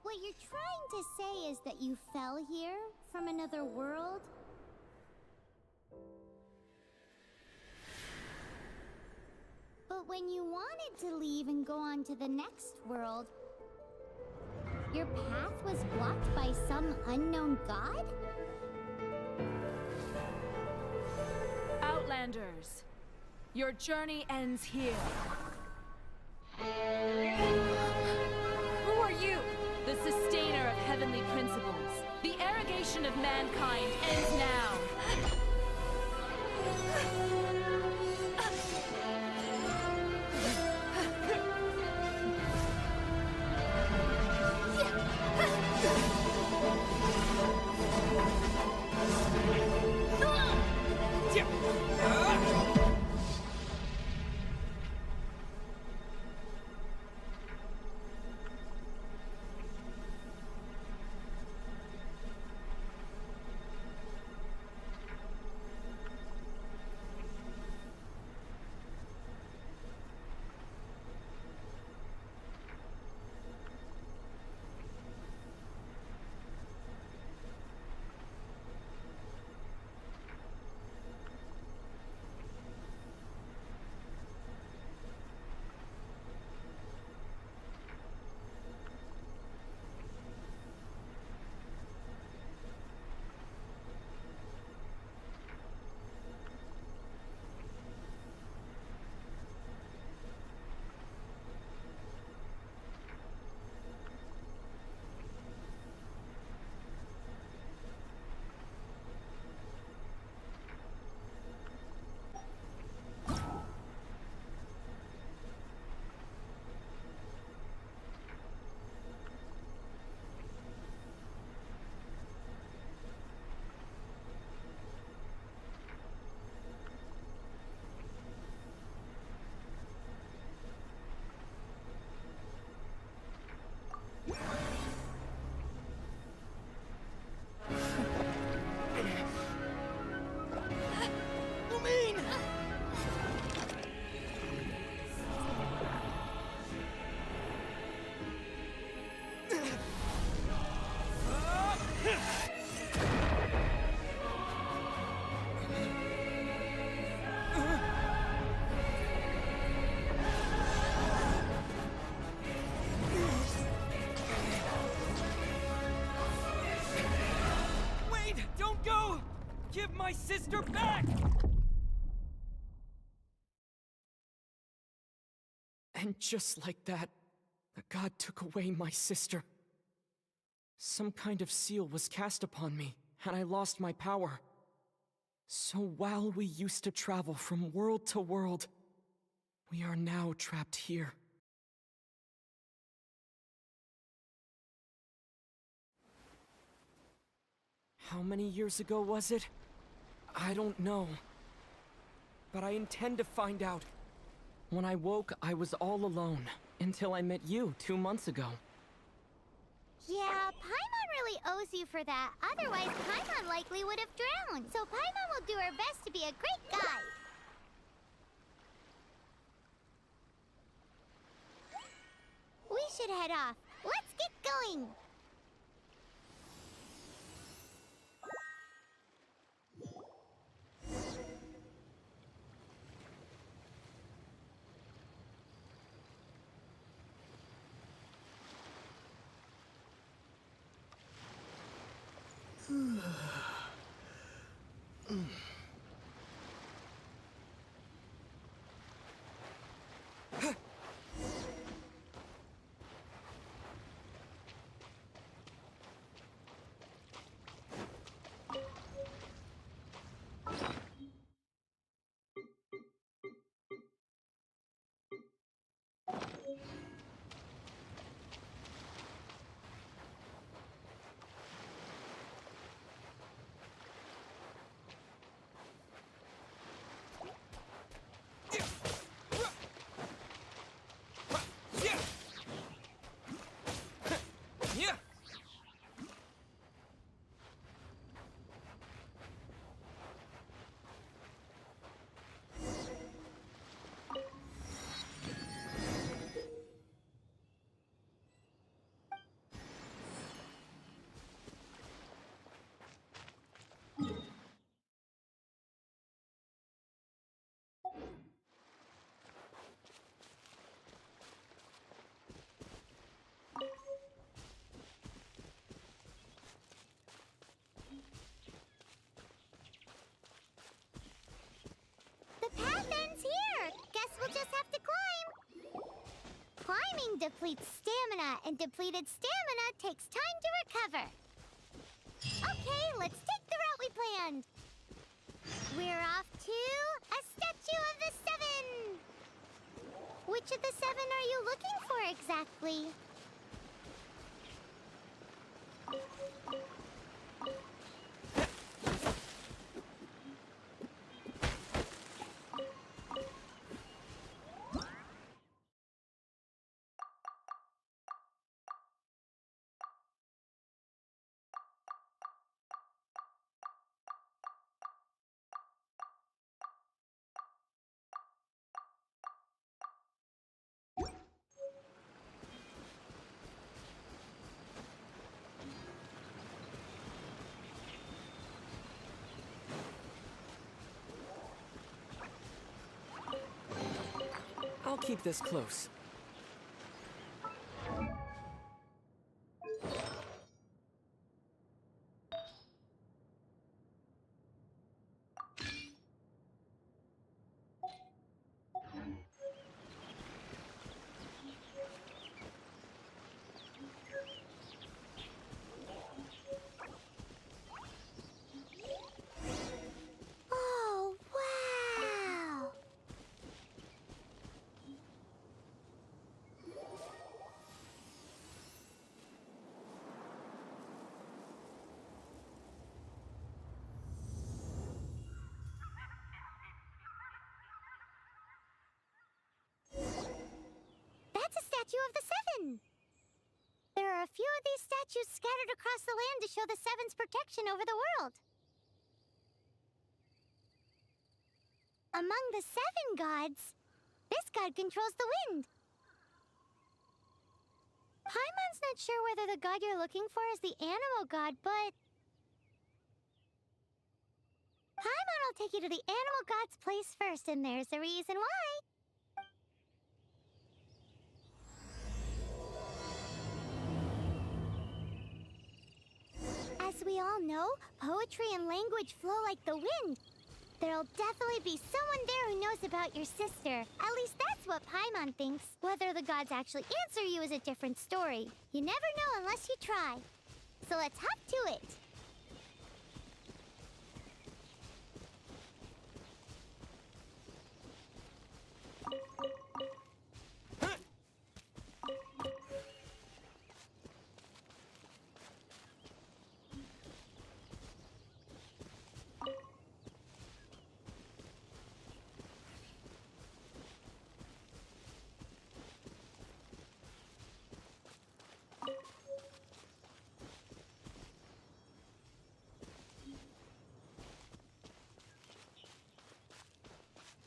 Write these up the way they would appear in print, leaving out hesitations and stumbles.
What you're trying to say is that you fell here from another world? But when you wanted to leave and go on to the next world, your path was blocked by some unknown god? Outlanders, your journey ends here. Who are you? The sustainer of heavenly principles. The arrogation of mankind ends now. Give my sister back! And just like that, the god took away my sister. Some kind of seal was cast upon me, and I lost my power. So while we used to travel from world to world, we are now trapped here. How many years ago was it? I don't know. But I intend to find out. When I woke, I was all alone, until I met you 2 months ago. Yeah, Paimon really owes you for that. Otherwise, Paimon likely would have drowned. So Paimon will do her best to be a great guide. We should head off. Let's get going! Eating depletes stamina, and depleted stamina takes time to recover. Okay, let's take the route we planned. We're off to a Statue of the Seven! Which of the seven are you looking for exactly? I'll keep this close. Oh, wow! That's a statue of the Seven! There are a few of these statues scattered across the land to show the Seven's protection over the world. Among the seven gods, this god controls the wind. Paimon's not sure whether the god you're looking for is the animal god, but Paimon will take you to the animal god's place first, and there's a reason why. As we all know, poetry and language flow like the wind. There'll definitely be someone there who knows about your sister. At least that's what Paimon thinks. Whether the gods actually answer you is a different story. You never know unless you try. So let's hop to it.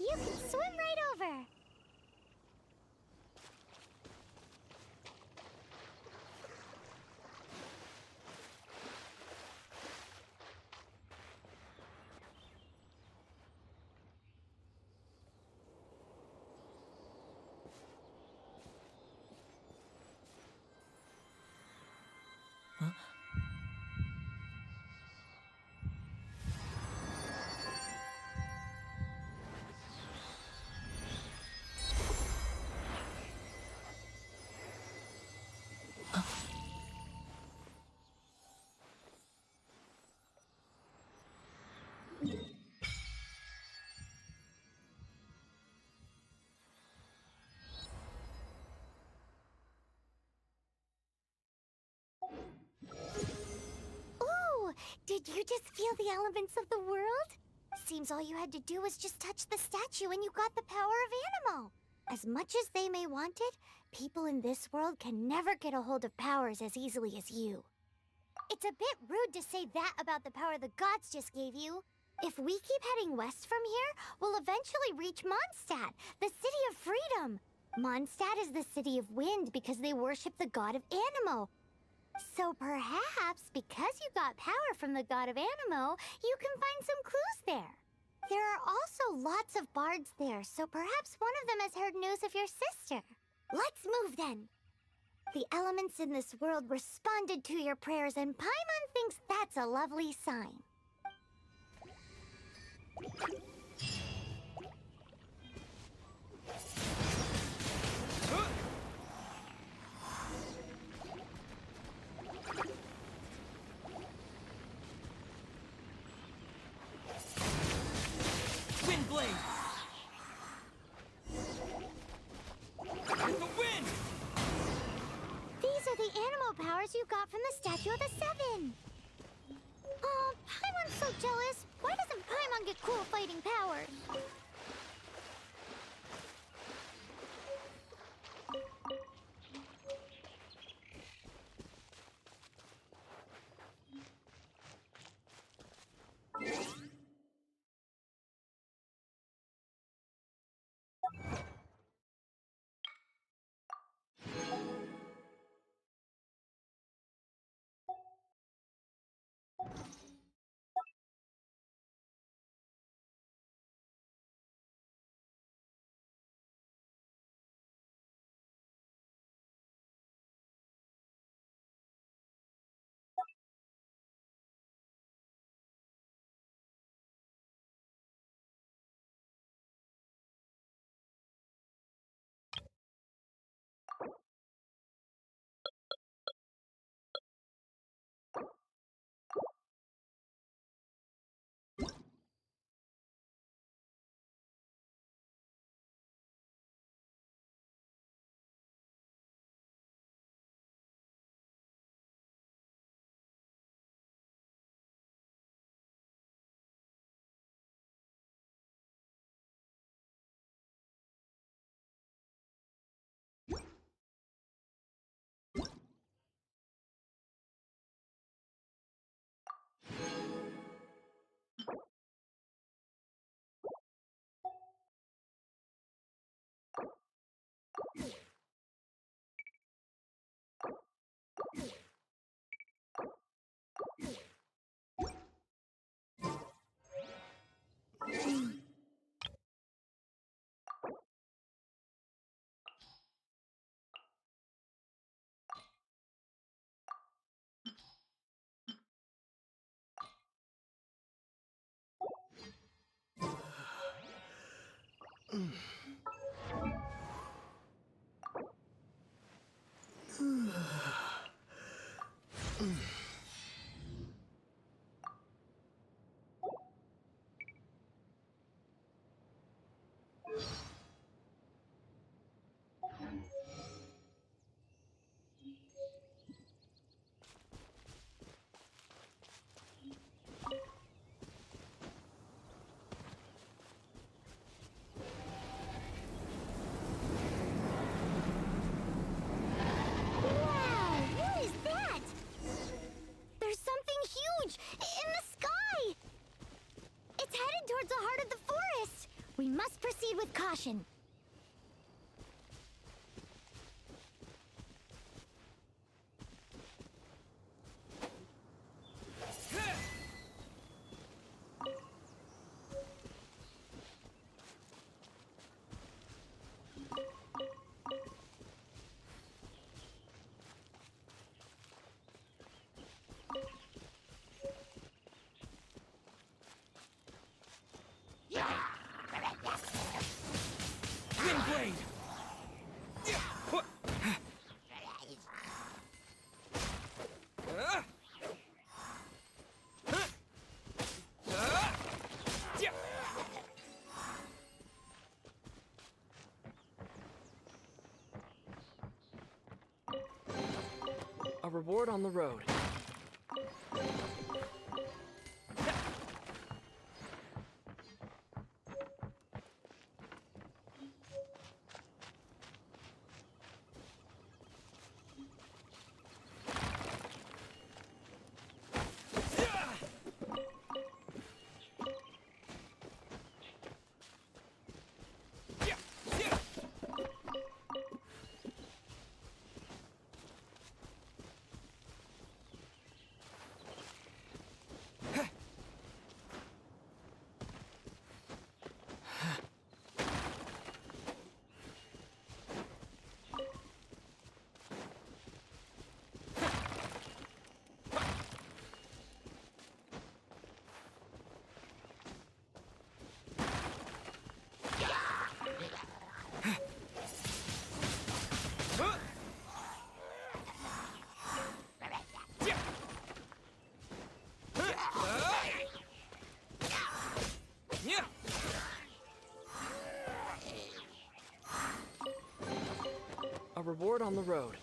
You can swim right over. Ooh, did you just feel the elements of the world? Seems all you had to do was just touch the statue and you got the power of Animo. As much as they may want it, people in this world can never get a hold of powers as easily as you. It's a bit rude to say that about the power the gods just gave you. If we keep heading west from here, we'll eventually reach Mondstadt, the city of freedom. Mondstadt is the city of wind because they worship the god of Animo. So perhaps, because you got power from the god of Animo, you can find some clues there. There are also lots of bards there, so perhaps one of them has heard news of your sister. Let's move then. The elements in this world responded to your prayers, and Paimon thinks that's a lovely sign. statue of the Seven. Oh, Paimon's so jealous. Why doesn't Paimon get cool fighting powers? Towards the heart of the forest! We must proceed with caution. A reward on the road. A reward on the road.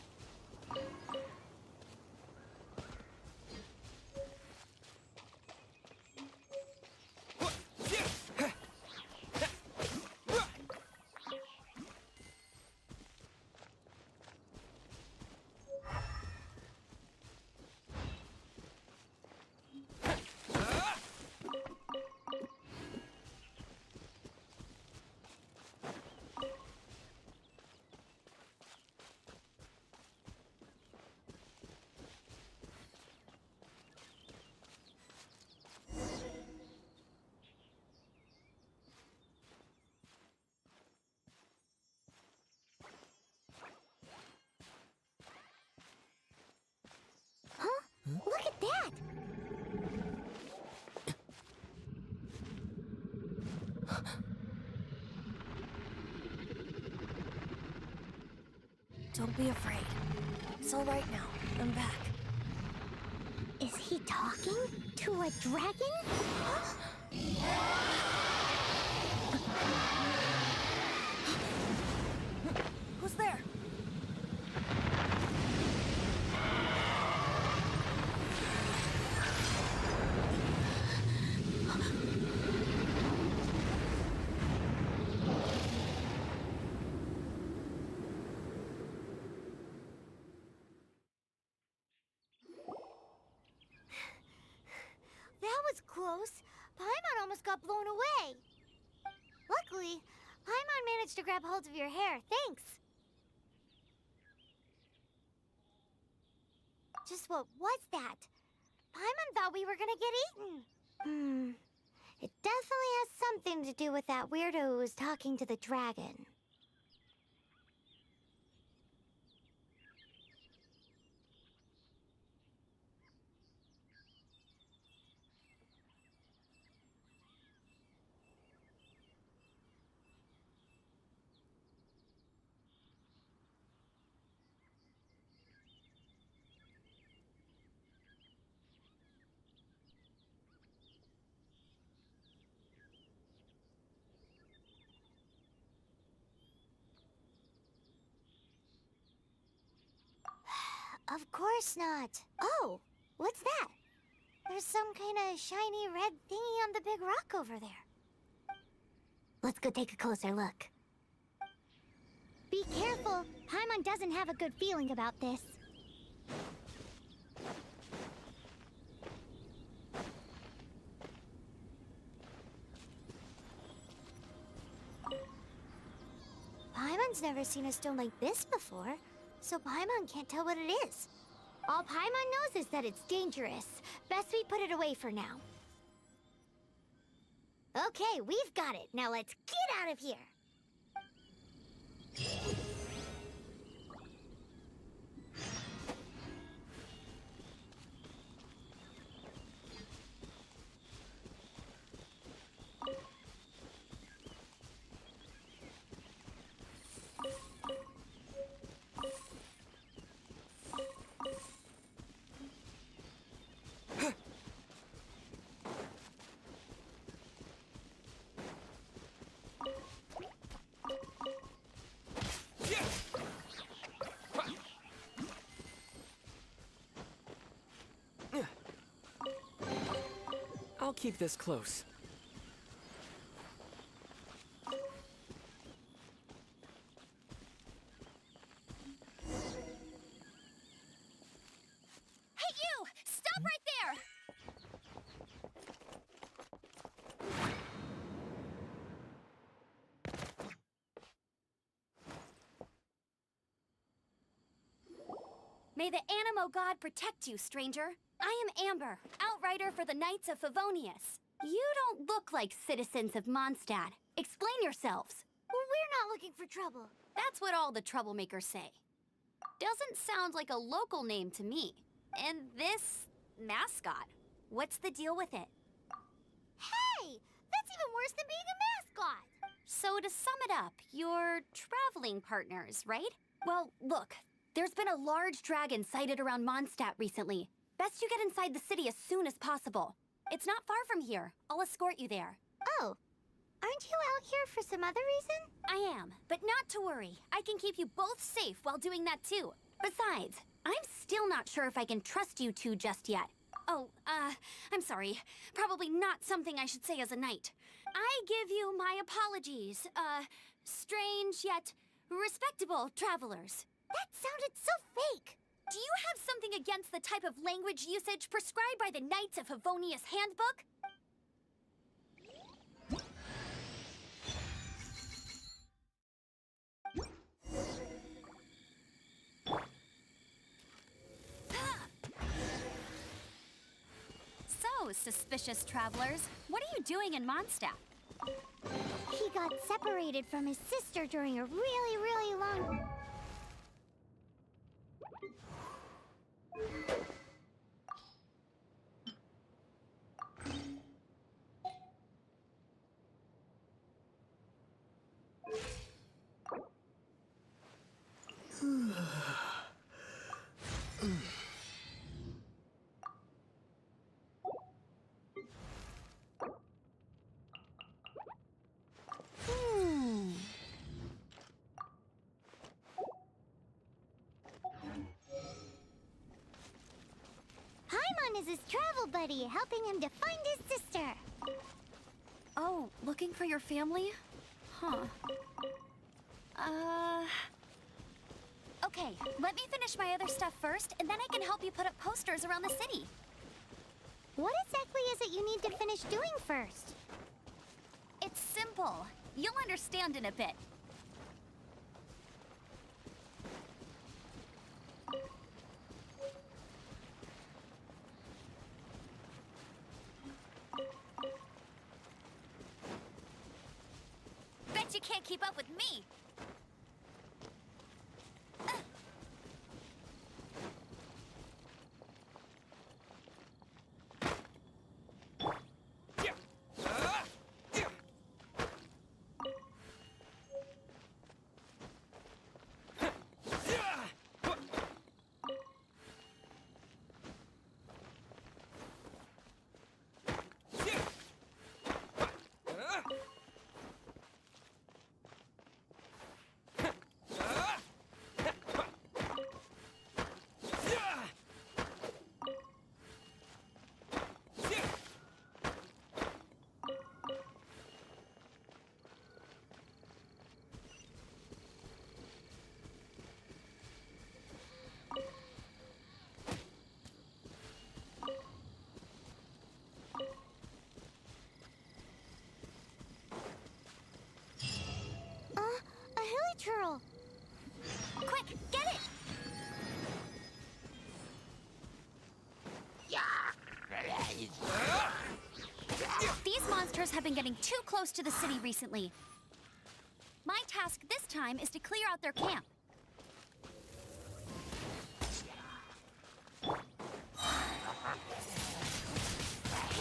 Don't be afraid. It's all right now. I'm back. Is he talking to a dragon? Who's there? That was close. Paimon almost got blown away. Luckily, Paimon managed to grab hold of your hair. Thanks. Just what was that? Paimon thought we were gonna get eaten. It definitely has something to do with that weirdo who was talking to the dragon. Of course not. Oh, what's that? There's some kind of shiny red thingy on the big rock over there. Let's go take a closer look. Be careful. Paimon doesn't have a good feeling about this. Paimon's never seen a stone like this before, so Paimon can't tell what it is. All Paimon knows is that it's dangerous. Best we put it away for now. Okay, we've got it. Now let's get out of here. I'll keep this close. Hey, you! Stop right there! May the Animo God protect you, stranger. I am Amber, outrider for the Knights of Favonius. You don't look like citizens of Mondstadt. Explain yourselves. Well, we're not looking for trouble. That's what all the troublemakers say. Doesn't sound like a local name to me. And this mascot, what's the deal with it? Hey! That's even worse than being a mascot! So to sum it up, you're traveling partners, right? Well, look, there's been a large dragon sighted around Mondstadt recently. Best you get inside the city as soon as possible. It's not far from here. I'll escort you there. Oh, aren't you out here for some other reason? I am, but not to worry. I can keep you both safe while doing that too. Besides, I'm still not sure if I can trust you two just yet. Oh, I'm sorry. Probably not something I should say as a knight. I give you my apologies, strange yet respectable travelers. That sounded so fake. Do you have something against the type of language usage prescribed by the Knights of Favonius Handbook? So, suspicious travelers, what are you doing in Mondstadt? He got separated from his sister during a really long... is his travel buddy, helping him to find his sister. Oh, looking for your family? Huh. Okay, let me finish my other stuff first, and then I can help you put up posters around the city. What exactly is it you need to finish doing first? It's simple. You'll understand in a bit. Bet you can't keep up with me! A hilichurl. Quick, get it! These monsters have been getting too close to the city recently. My task this time is to clear out their camp.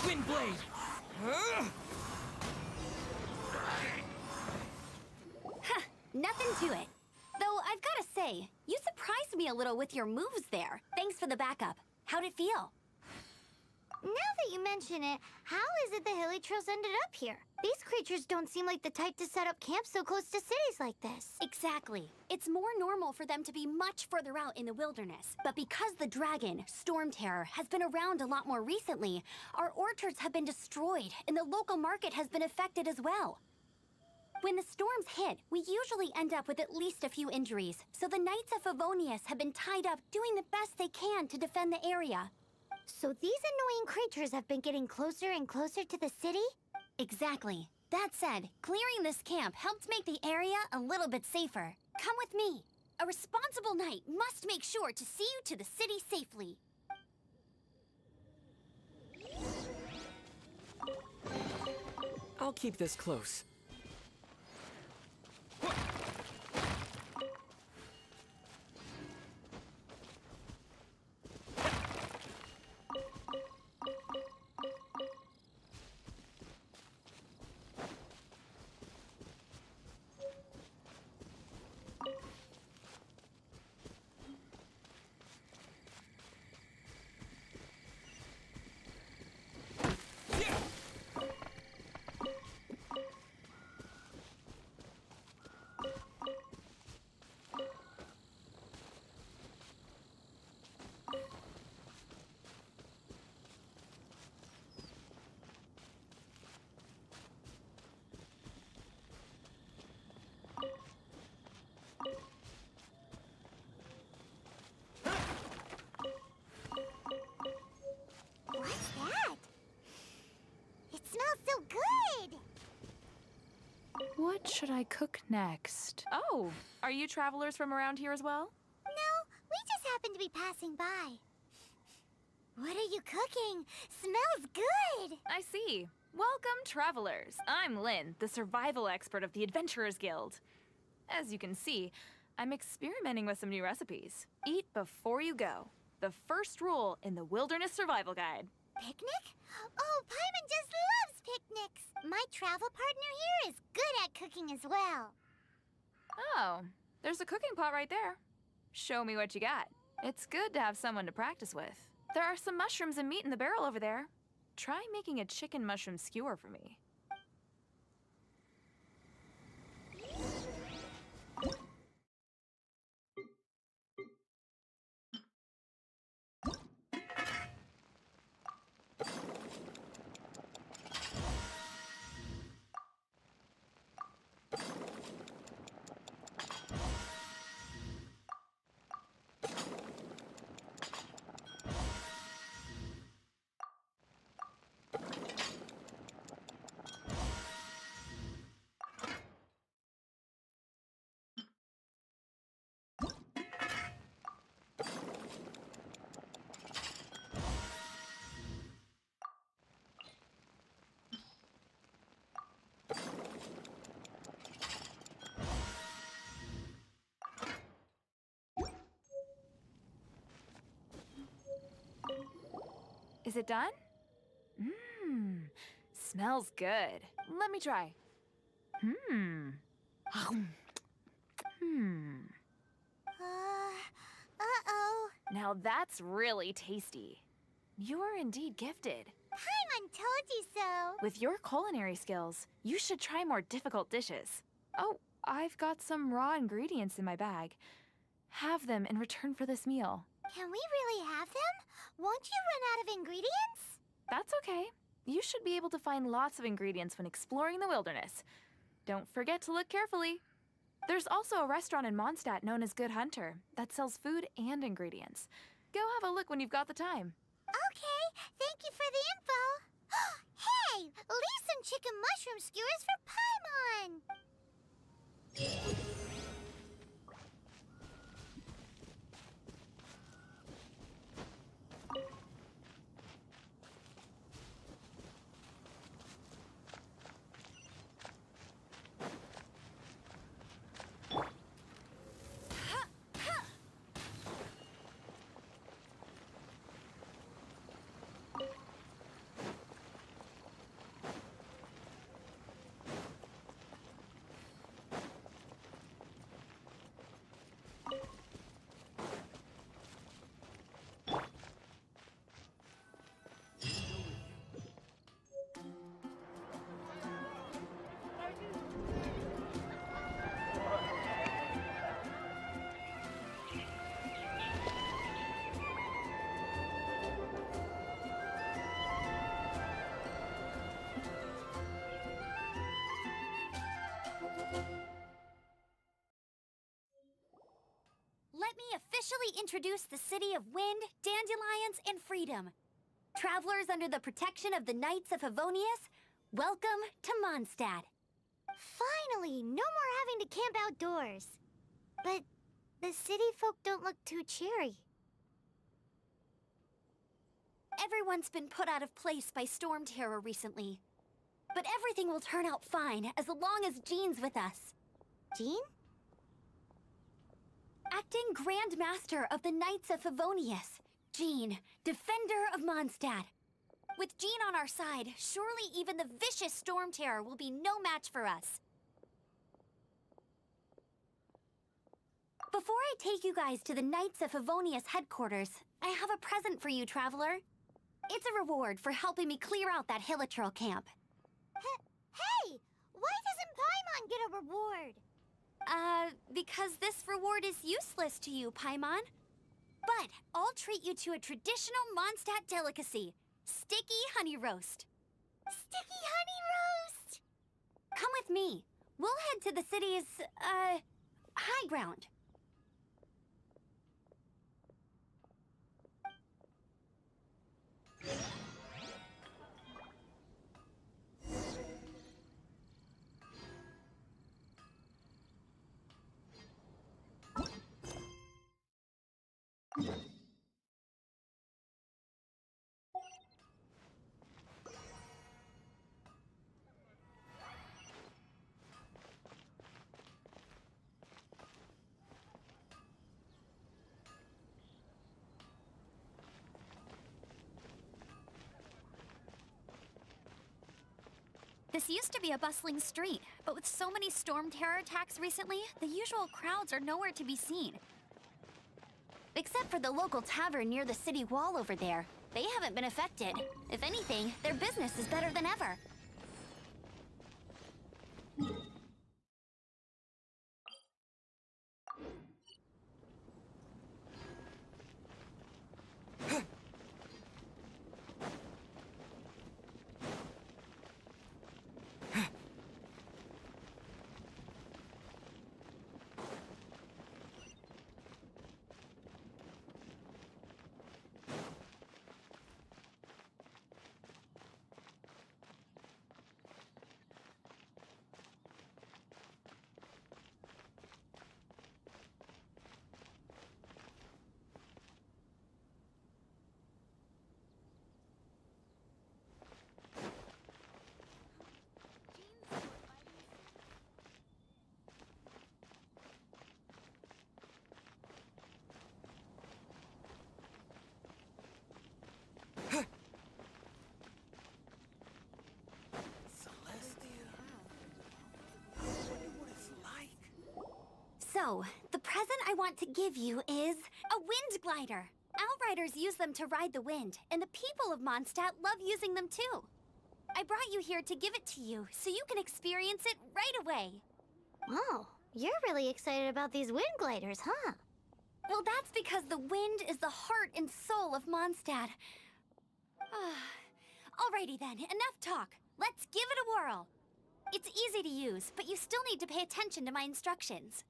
Windblade! Huh, nothing to it. Though I've gotta say, you surprised me a little with your moves there. Thanks for the backup. How'd it feel? Now that you mention it, how is it the hilichurls ended up here? These creatures don't seem like the type to set up camp so close to cities like this. Exactly. It's more normal for them to be much further out in the wilderness. But because the dragon, Storm Terror, has been around a lot more recently, our orchards have been destroyed and the local market has been affected as well. When the storms hit, we usually end up with at least a few injuries, so the Knights of Favonius have been tied up doing the best they can to defend the area. So these annoying creatures have been getting closer and closer to the city? Exactly. That said, clearing this camp helped make the area a little bit safer. Come with me. A responsible knight must make sure to see you to the city safely. I'll keep this close. What's that? It smells so good! What should I cook next? Oh, are you travelers from around here as well? No, we just happen to be passing by. What are you cooking? Smells good! I see. Welcome, travelers. I'm Lynn, the survival expert of the Adventurers Guild. As you can see, I'm experimenting with some new recipes. Eat before you go. The first rule in the Wilderness Survival Guide. Picnic? Oh, Paimon just loves picnics! My travel partner here is good at cooking as well. Oh, there's a cooking pot right there. Show me what you got. It's good to have someone to practice with. There are some mushrooms and meat in the barrel over there. Try making a chicken mushroom skewer for me. Is it done? Mmm, smells good. Let me try. Hmm. Hmm. Uh-oh. Now that's really tasty. You're indeed gifted. Paimon told you so. With your culinary skills, you should try more difficult dishes. Oh, I've got some raw ingredients in my bag. Have them in return for this meal. Can we really have them? Won't you run out of ingredients? That's okay. You should be able to find lots of ingredients when exploring the wilderness. Don't forget to look carefully. There's also a restaurant in Mondstadt known as Good Hunter that sells food and ingredients. Go have a look when you've got the time. Okay, thank you for the info. Hey, leave some chicken mushroom skewers for Paimon. Let me officially introduce the city of wind, dandelions, and freedom. Travelers under the protection of the Knights of Favonius, welcome to Mondstadt. Finally, no more having to camp outdoors. But the city folk don't look too cheery. Everyone's been put out of place by storm terror recently. But everything will turn out fine as long as Jean's with us. Jean? Acting Grand Master of the Knights of Favonius, Jean, Defender of Mondstadt. With Jean on our side, surely even the vicious storm terror will be no match for us. Before I take you guys to the Knights of Favonius headquarters, I have a present for you, Traveler. It's a reward for helping me clear out that Hilichurl camp. Hey! Why doesn't Paimon get a reward? Because this reward is useless to you, Paimon. But I'll treat you to a traditional Mondstadt delicacy, sticky honey roast. Sticky honey roast! Come with me. We'll head to the city's, high ground. This used to be a bustling street, but with so many storm terror attacks recently, the usual crowds are nowhere to be seen. Except for the local tavern near the city wall over there. They haven't been affected. If anything, their business is better than ever. So, the present I want to give you is a wind glider. Outriders use them to ride the wind, and the people of Mondstadt love using them too. I brought you here to give it to you, so you can experience it right away. Oh, you're really excited about these wind gliders, huh? Well, that's because the wind is the heart and soul of Mondstadt. Alrighty then, enough talk. Let's give it a whirl. It's easy to use, but you still need to pay attention to my instructions.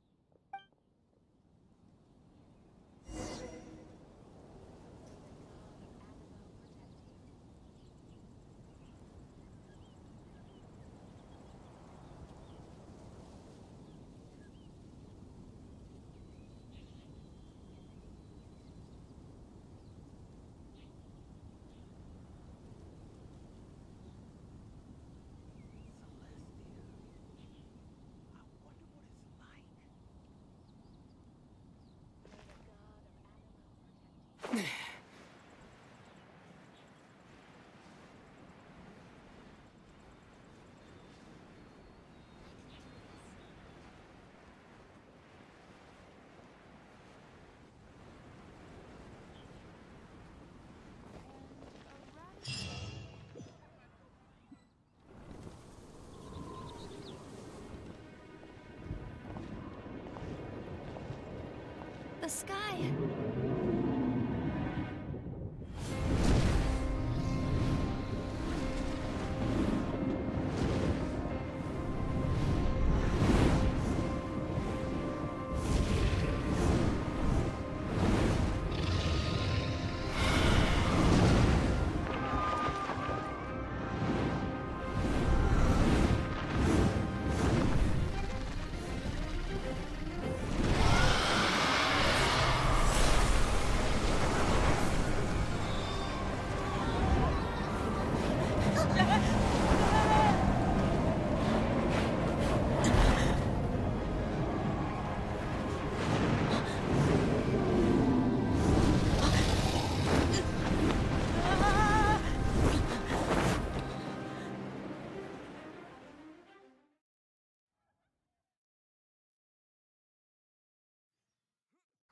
The sky.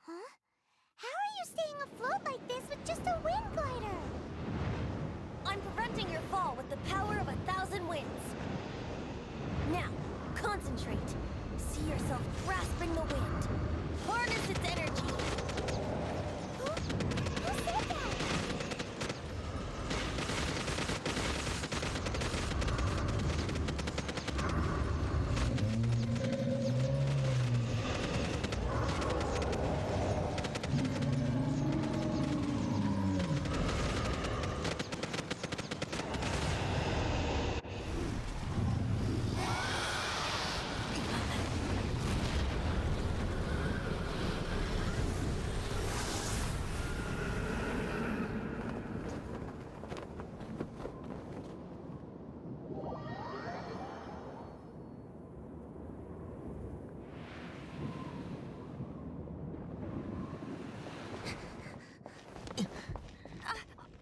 Huh? How are you staying afloat like this with just a wind glider? I'm preventing your fall with the power of 1,000 winds. Now, concentrate. See yourself grasping the wind. Harness its energy. Who said that?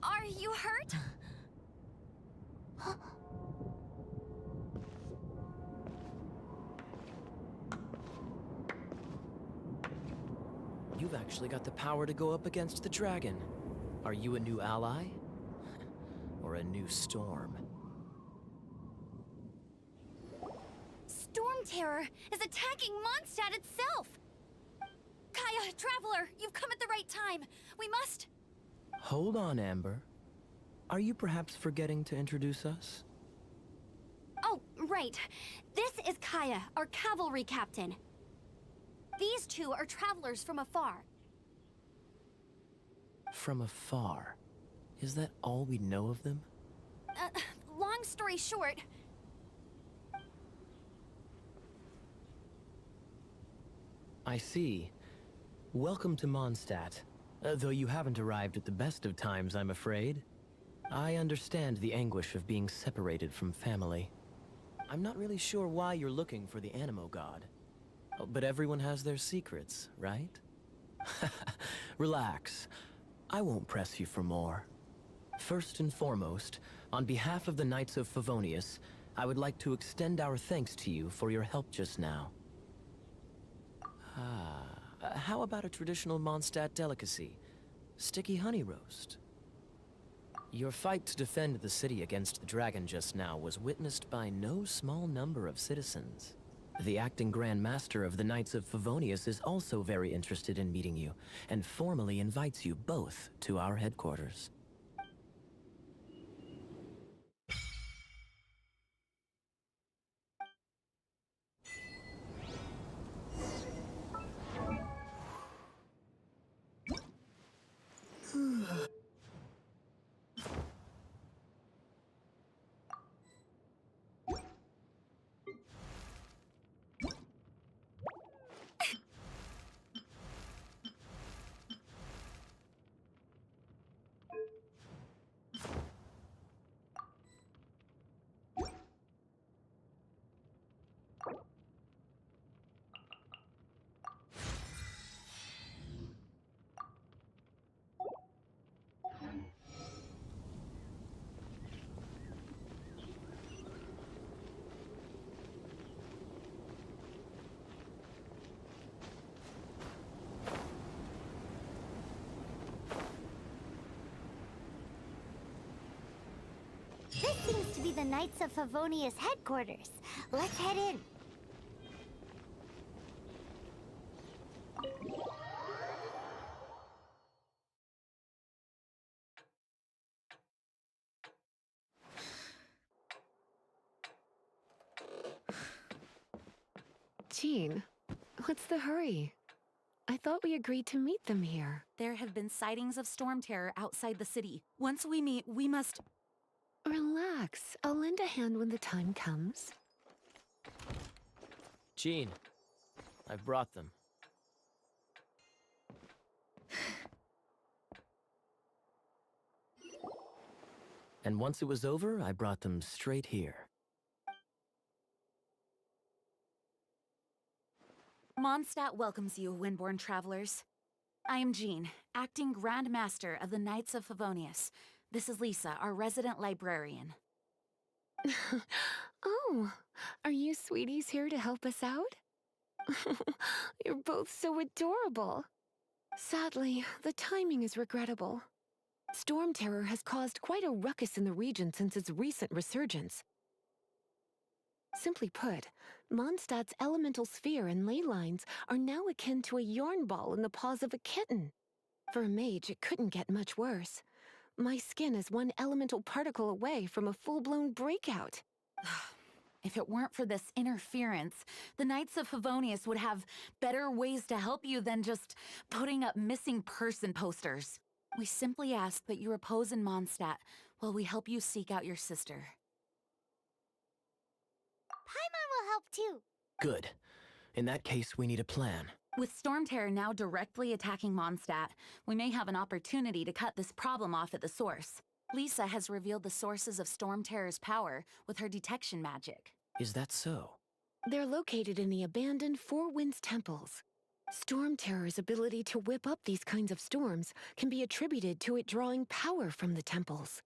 Are you hurt? You've actually got the power to go up against the dragon. Are you a new ally? Or a new storm? Storm Terror is attacking Mondstadt itself! Kaya, Traveler, you've come at the right time. We must... Hold on, Amber. Are you perhaps forgetting to introduce us? Oh, right. This is Kaya, our cavalry captain. These two are travelers from afar. From afar. Is that all we know of them? Long story short... I see. Welcome to Mondstadt. Though you haven't arrived at the best of times, I'm afraid. I understand the anguish of being separated from family. I'm not really sure why you're looking for the Animo God. But everyone has their secrets, right? Relax. I won't press you for more. First and foremost, on behalf of the Knights of Favonius, I would like to extend our thanks to you for your help just now. Ah. how about a traditional Mondstadt delicacy? Sticky honey roast. Your fight to defend the city against the dragon just now was witnessed by no small number of citizens. The acting Grand Master of the Knights of Favonius is also very interested in meeting you, and formally invites you both to our headquarters. This seems to be the Knights of Favonius headquarters. Let's head in. Jean, what's the hurry? I thought we agreed to meet them here. There have been sightings of storm terror outside the city. Once we meet, we must... Relax. I'll lend a hand when the time comes. Jean, I've brought them. And once it was over, I brought them straight here. Mondstadt welcomes you, Windborn travelers. I am Jean, acting Grand Master of the Knights of Favonius. This is Lisa, our resident librarian. Oh, are you sweeties here to help us out? You're both so adorable. Sadly, the timing is regrettable. Storm terror has caused quite a ruckus in the region since its recent resurgence. Simply put, Mondstadt's elemental sphere and ley lines are now akin to a yarn ball in the paws of a kitten. For a mage, it couldn't get much worse. My skin is one elemental particle away from a full-blown breakout. If it weren't for this interference, the Knights of Favonius would have better ways to help you than just putting up missing person posters. We simply ask that you repose in Mondstadt while we help you seek out your sister. Paimon will help too. Good. In that case, we need a plan. With Storm Terror now directly attacking Mondstadt, we may have an opportunity to cut this problem off at the source. Lisa has revealed the sources of Storm Terror's power with her detection magic. Is that so? They're located in the abandoned Four Winds temples. Storm Terror's ability to whip up these kinds of storms can be attributed to it drawing power from the temples.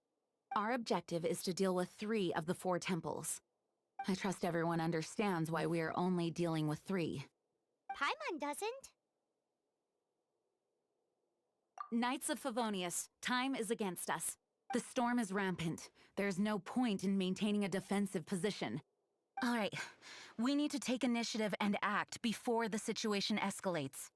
Our objective is to deal with 3 of the 4 temples. I trust everyone understands why we are only dealing with 3. Paimon doesn't. Knights of Favonius, time is against us. The storm is rampant. There's no point in maintaining a defensive position. All right, we need to take initiative and act before the situation escalates.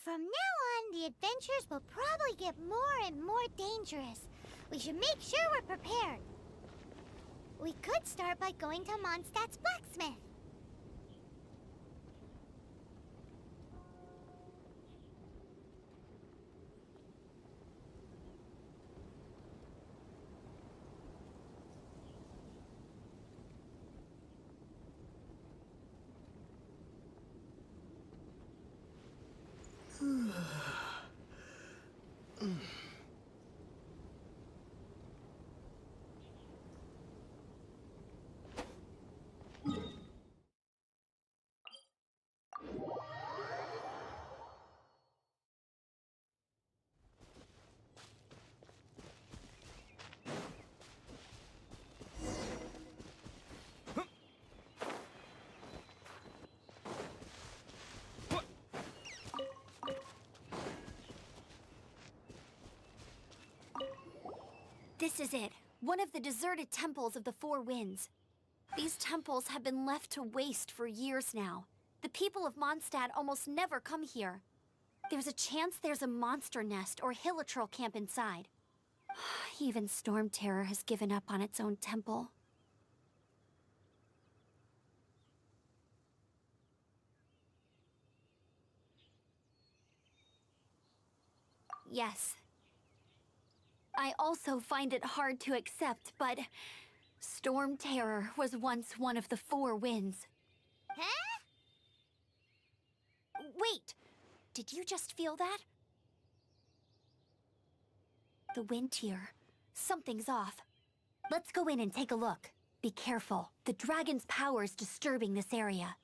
From now on, the adventures will probably get more and more dangerous. We should make sure we're prepared. We could start by going to Mondstadt's blacksmith. This is it. One of the deserted temples of the Four Winds. These temples have been left to waste for years now. The people of Mondstadt almost never come here. There's a chance there's a monster nest or hilitrol camp inside. Even Storm Terror has given up on its own temple. Yes. I also find it hard to accept, but Storm Terror was once one of the Four Winds. Huh? Wait! Did you just feel that? The wind here. Something's off. Let's go in and take a look. Be careful. The dragon's power is disturbing this area.